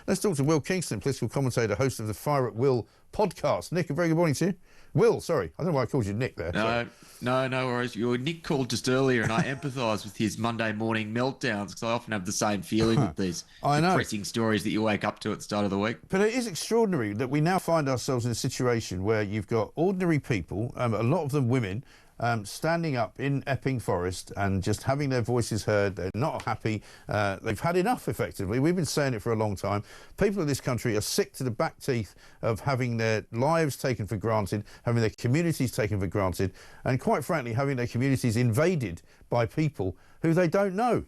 Let's talk to Will Kingston, political commentator, host of the Fire at Will podcast. Nick, a very good morning to you. Will, sorry. I don't know why I called you Nick there. No worries. Your Nick called just earlier, and I empathise with his Monday morning meltdowns because I often have the same feeling with these depressing stories that you wake up to at the start of the week. But it is extraordinary that we now find ourselves in a situation where you've got ordinary people, a lot of them women, standing up in Epping Forest and just having their voices heard. They're not happy. They've had enough, effectively. We've been saying it for a long time. People in this country are sick to the back teeth of having their lives taken for granted, having their communities taken for granted, and quite frankly, having their communities invaded by people who they don't know.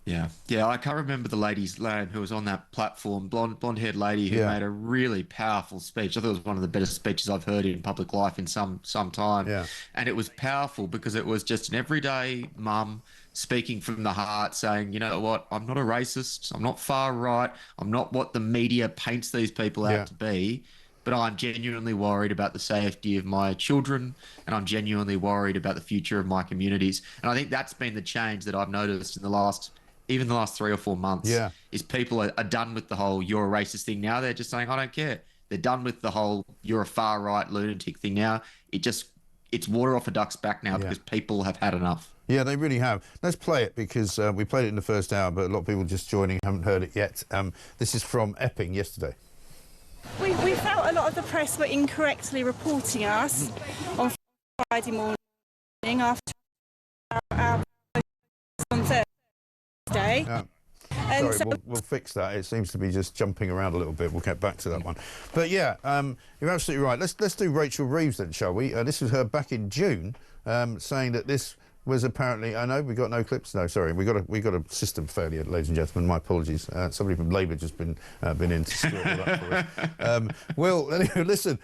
Yeah, I can't remember the lady's name who was on that platform, blonde-haired lady who made a really powerful speech. I thought it was one of the better speeches I've heard in public life in some time. Yeah. And it was powerful because it was just an everyday mum speaking from the heart, saying, you know what, I'm not a racist, I'm not far right, I'm not what the media paints these people out to be, but I'm genuinely worried about the safety of my children, and I'm genuinely worried about the future of my communities. And I think that's been the change that I've noticed in the last 3 or 4 months, is people are done with the whole you're a racist thing now. They're just saying, I don't care. They're done with the whole you're a far right lunatic thing now. It's water off a duck's back now because people have had enough. Yeah, they really have. Let's play it because we played it in the first hour, but a lot of people just joining haven't heard it yet. This is from Epping yesterday. We felt a lot of the press were incorrectly reporting us on Friday morning after our on Thursday. Sorry, we'll fix that. It seems to be just jumping around a little bit. We'll get back to that one. But yeah, you're absolutely right. Let's do Rachel Reeves then, shall we? This was her back in June, saying that this was apparently. I know we got no clips. No, sorry, we got a system failure, ladies and gentlemen. My apologies. Somebody from Labour just been in to sort it up for us. Well, anyway, listen.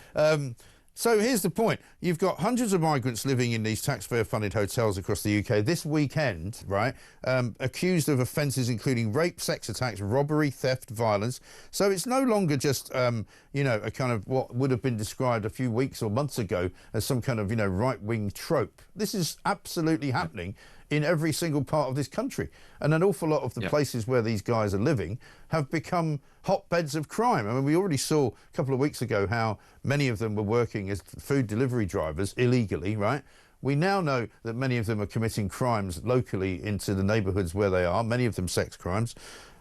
So here's the point. You've got hundreds of migrants living in these taxpayer-funded hotels across the UK this weekend, right, accused of offences including rape, sex attacks, robbery, theft, violence. So it's no longer just, you know, a kind of what would have been described a few weeks or months ago as some kind of, you know, right-wing trope. This is absolutely happening in every single part of this country. And an awful lot of the places where these guys are living have become hotbeds of crime. I mean, we already saw a couple of weeks ago how many of them were working as food delivery drivers illegally, right? We now know that many of them are committing crimes locally into the neighbourhoods where they are, many of them sex crimes.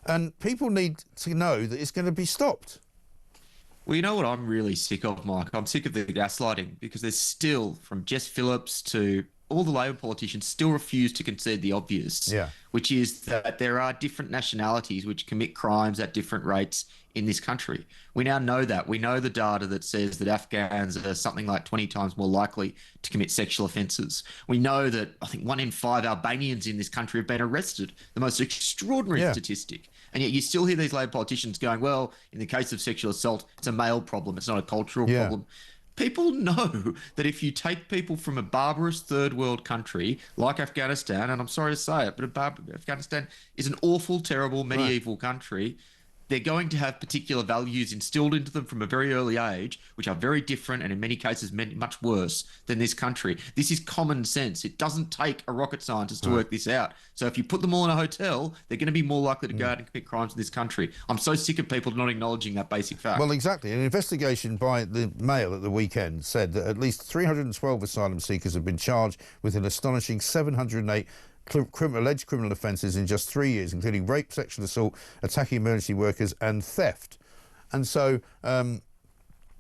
And people need to know that it's going to be stopped. Well, you know what I'm really sick of, Mike? I'm sick of the gaslighting because there's still, from Jess Phillips to all the Labor politicians, still refuse to concede the obvious, which is that there are different nationalities which commit crimes at different rates in this country. We now know that. We know the data that says that Afghans are something like 20 times more likely to commit sexual offences. We know that I think 1 in 5 Albanians in this country have been arrested, the most extraordinary statistic. And yet you still hear these Labor politicians going, well, in the case of sexual assault, it's a male problem, it's not a cultural problem. People know that if you take people from a barbarous third world country like Afghanistan, and I'm sorry to say it, but Afghanistan is an awful, terrible, medieval country, they're going to have particular values instilled into them from a very early age, which are very different and in many cases much worse than this country. This is common sense. It doesn't take a rocket scientist to work this out. So if you put them all in a hotel, they're going to be more likely to go out and commit crimes in this country. I'm so sick of people not acknowledging that basic fact. Well, exactly. An investigation by the Mail at the weekend said that at least 312 asylum seekers have been charged with an astonishing 708 alleged criminal offences in just 3 years, including rape, sexual assault, attacking emergency workers and theft. And so,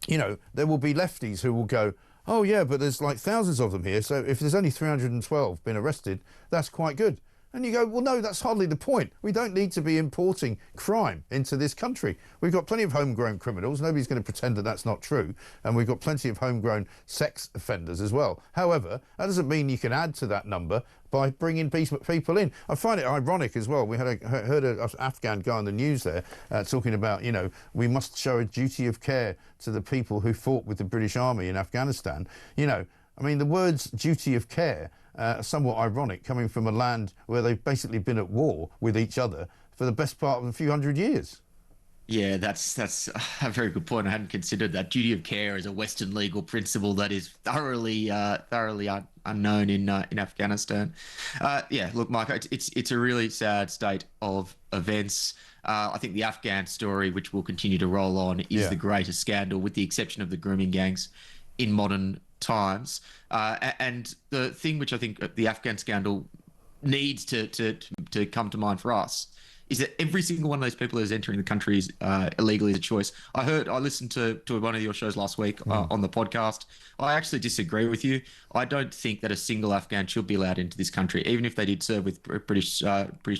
you know, there will be lefties who will go, oh, yeah, but there's like thousands of them here, so if there's only 312 been arrested, that's quite good. And you go, well, no, that's hardly the point. We don't need to be importing crime into this country. We've got plenty of homegrown criminals. Nobody's going to pretend that that's not true. And we've got plenty of homegrown sex offenders as well. However, that doesn't mean you can add to that number by bringing people in. I find it ironic as well. We heard an Afghan guy on the news there talking about, you know, we must show a duty of care to the people who fought with the British Army in Afghanistan. You know, I mean, the words duty of care are somewhat ironic, coming from a land where they've basically been at war with each other for the best part of a few hundred years. Yeah, that's a very good point. I hadn't considered that. Duty of care is a Western legal principle that is thoroughly unknown in Afghanistan. Yeah, look, Mike, it's a really sad state of events. I think the Afghan story, which will continue to roll on, is the greatest scandal, with the exception of the grooming gangs, in modern times. And the thing which I think the Afghan scandal needs to come to mind for us is that every single one of those people who's entering the country is illegally as a choice. I listened to one of your shows last week on the podcast. I actually disagree with you. I don't think that a single Afghan should be allowed into this country, even if they did serve with British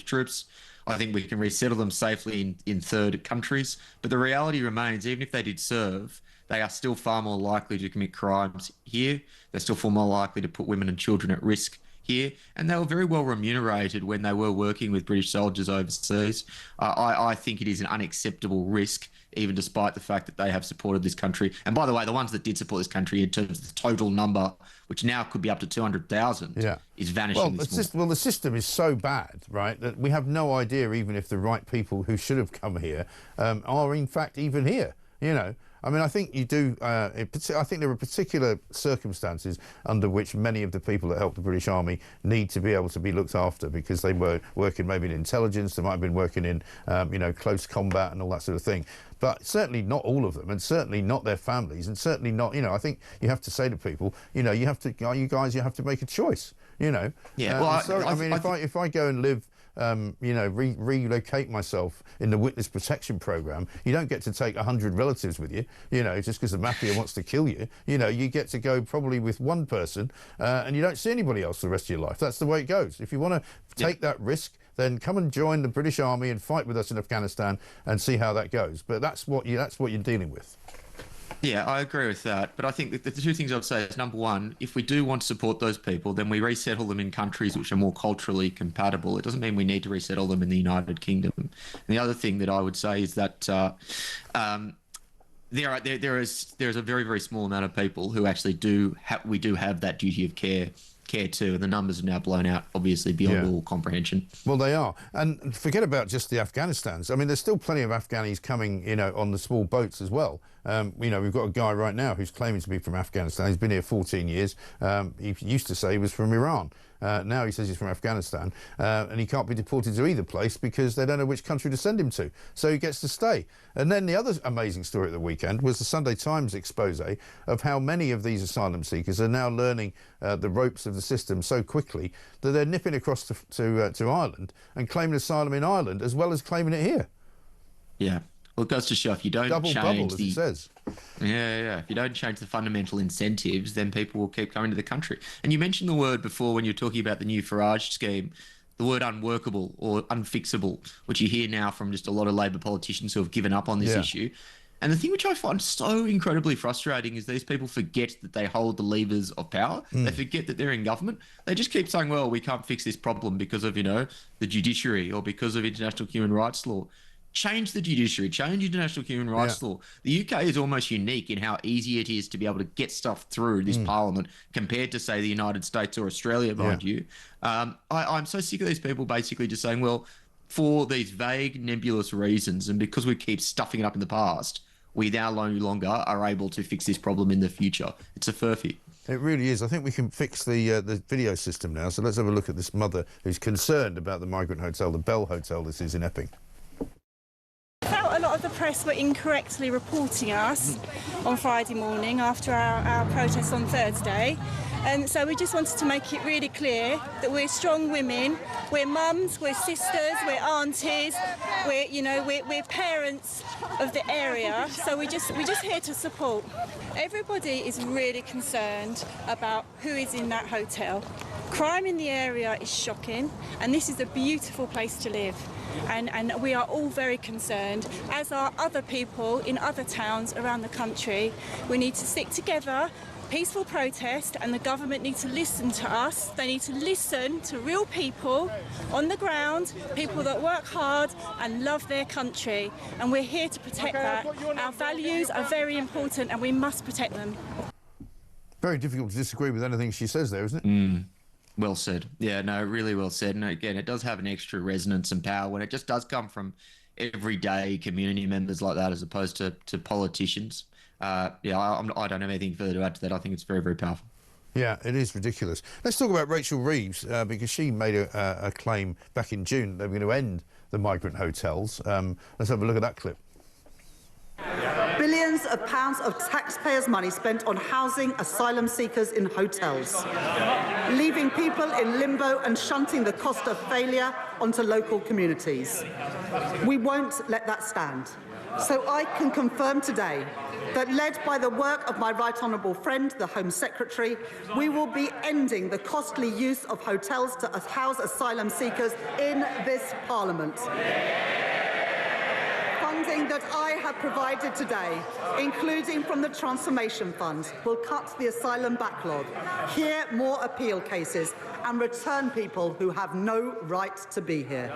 troops. I think we can resettle them safely in third countries. But the reality remains, even if they did serve, they are still far more likely to commit crimes here. They're still far more likely to put women and children at risk here, and they were very well remunerated when they were working with British soldiers overseas. I think it is an unacceptable risk, even despite the fact that they have supported this country. And by the way, the ones that did support this country, in terms of the total number, which now could be up to 200,000, is vanishing. Well, the system is so bad, right, that we have no idea even if the right people who should have come here are in fact even here, you know. I mean, I think you do. I think there are particular circumstances under which many of the people that help the British Army need to be able to be looked after, because they were working maybe in intelligence, they might have been working in, close combat and all that sort of thing. But certainly not all of them, and certainly not their families, and certainly not. I think you have to say to people, you have to make a choice. Yeah. If I go and live. Relocate myself in the witness protection program, you don't get to take 100 relatives with you, just because the mafia wants to kill you. You get to go probably with one person and you don't see anybody else the rest of your life. That's the way it goes. If you want to take that risk, then come and join the British Army and fight with us in Afghanistan and see how that goes. But that's what you're dealing with. Yeah, I agree with that. But I think that the two things I'd say is, number one, if we do want to support those people, then we resettle them in countries which are more culturally compatible. It doesn't mean we need to resettle them in the United Kingdom. And the other thing that I would say is that there is a very, very small amount of people who actually we do have that duty of care to, and the numbers are now blown out, obviously, beyond all comprehension. Well, they are. And forget about just the Afghanistans. I mean, there's still plenty of Afghanis coming, on the small boats as well. We've got a guy right now who's claiming to be from Afghanistan. He's been here 14 years. He used to say he was from Iran. Now he says he's from Afghanistan, and he can't be deported to either place because they don't know which country to send him to. So he gets to stay. And then the other amazing story at the weekend was the Sunday Times expose of how many of these asylum seekers are now learning the ropes of the system so quickly that they're nipping across to Ireland and claiming asylum in Ireland as well as claiming it here. Yeah. Well, it goes to show, if you don't double change bubble, as it says. If you don't change the fundamental incentives, then people will keep coming to the country. And you mentioned the word before when you were talking about the new Farage scheme, the word unworkable or unfixable, which you hear now from just a lot of Labor politicians who have given up on this issue. And the thing which I find so incredibly frustrating is these people forget that they hold the levers of power. They forget that they're in government. They just keep saying, well, we can't fix this problem because of, the judiciary or because of international human rights law. Change the judiciary, change international human rights law. The UK is almost unique in how easy it is to be able to get stuff through this parliament compared to, say, the United States or Australia, mind you. I'm so sick of these people basically just saying, well, for these vague, nebulous reasons, and because we keep stuffing it up in the past, we now no longer are able to fix this problem in the future. It's a furphy. It really is. I think we can fix the video system now. So let's have a look at this mother who's concerned about the migrant hotel, the Bell Hotel this is in Epping. A lot of the press were incorrectly reporting us on Friday morning after our protest on Thursday. And so we just wanted to make it really clear that we're strong women, we're mums, we're sisters, we're aunties, we're parents of the area. So we're just here to support. Everybody is really concerned about who is in that hotel. Crime in the area is shocking, and this is a beautiful place to live. And we are all very concerned, as are other people in other towns around the country. We need to stick together, peaceful protest, and the government need to listen to us. They need to listen to real people on the ground, people that work hard and love their country. And we're here to protect that. Our values are very important and we must protect them. Very difficult to disagree with anything she says there, isn't it? Well said. Yeah, no, really well said. And again, it does have an extra resonance and power when it just does come from everyday community members like that, as opposed to politicians. I don't have anything further to add to that. I think it's very, very powerful. Yeah, it is ridiculous. Let's talk about Rachel Reeves, because she made a claim back in June they were going to end the migrant hotels. Let's have a look at that clip. Billions of pounds of taxpayers' money spent on housing asylum seekers in hotels, leaving people in limbo and shunting the cost of failure onto local communities. We won't let that stand. So I can confirm today that, led by the work of my right honourable friend, the Home Secretary, we will be ending the costly use of hotels to house asylum seekers in this Parliament. Funding that I have provided today, including from the Transformation Fund, will cut the asylum backlog, hear more appeal cases and return people who have no right to be here,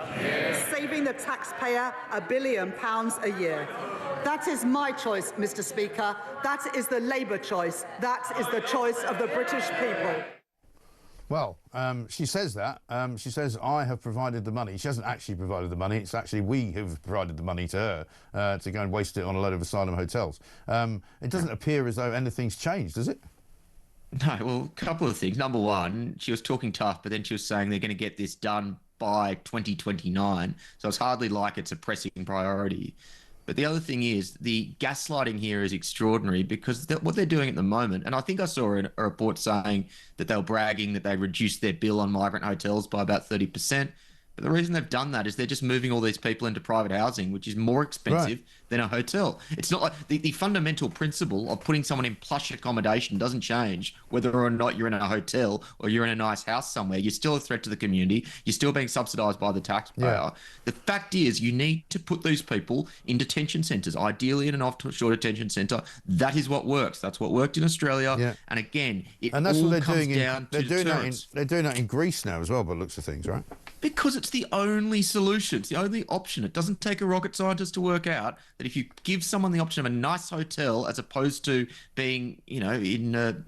saving the taxpayer £1 billion a year. That is my choice, Mr. Speaker. That is the Labour choice. That is the choice of the British people. Well, she says that. She says, I have provided the money. She hasn't actually provided the money. It's actually we who've provided the money to her to go and waste it on a load of asylum hotels. It doesn't appear as though anything's changed, does it? No, well, a couple of things. Number one, she was talking tough, but then she was saying they're going to get this done by 2029. So it's hardly like it's a pressing priority. But the other thing is the gaslighting here is extraordinary because what they're doing at the moment, and I think I saw a report saying that they were bragging that they reduced their bill on migrant hotels by about 30%. But the reason they've done that is they're just moving all these people into private housing, which is more expensive than a hotel. It's not like the fundamental principle of putting someone in plush accommodation doesn't change whether or not you're in a hotel or you're in a nice house somewhere. You're still a threat to the community. You're still being subsidised by the taxpayer. Yeah. The fact is you need to put these people in detention centres, ideally in an offshore detention centre. That is what works. That's what worked in Australia. Yeah. And again, and that's all what they're doing. They're doing that in Greece now as well, by the looks of things, right? Because it's the only solution. It's the only option. It doesn't take a rocket scientist to work out that if you give someone the option of a nice hotel as opposed to being,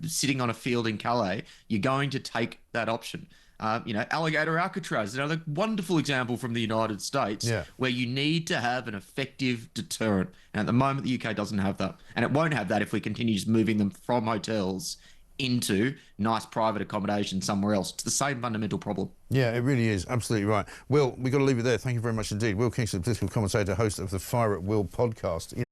sitting on a field in Calais, you're going to take that option. Alligator Alcatraz, another wonderful example from the United States where you need to have an effective deterrent. And at the moment, the UK doesn't have that. And it won't have that if we continue just moving them from hotels into nice private accommodation somewhere else. It's the same fundamental problem. Yeah, it really is. Absolutely right. Will, we've got to leave it there. Thank you very much indeed. Will Kingston, political commentator, host of the Fire at Will podcast.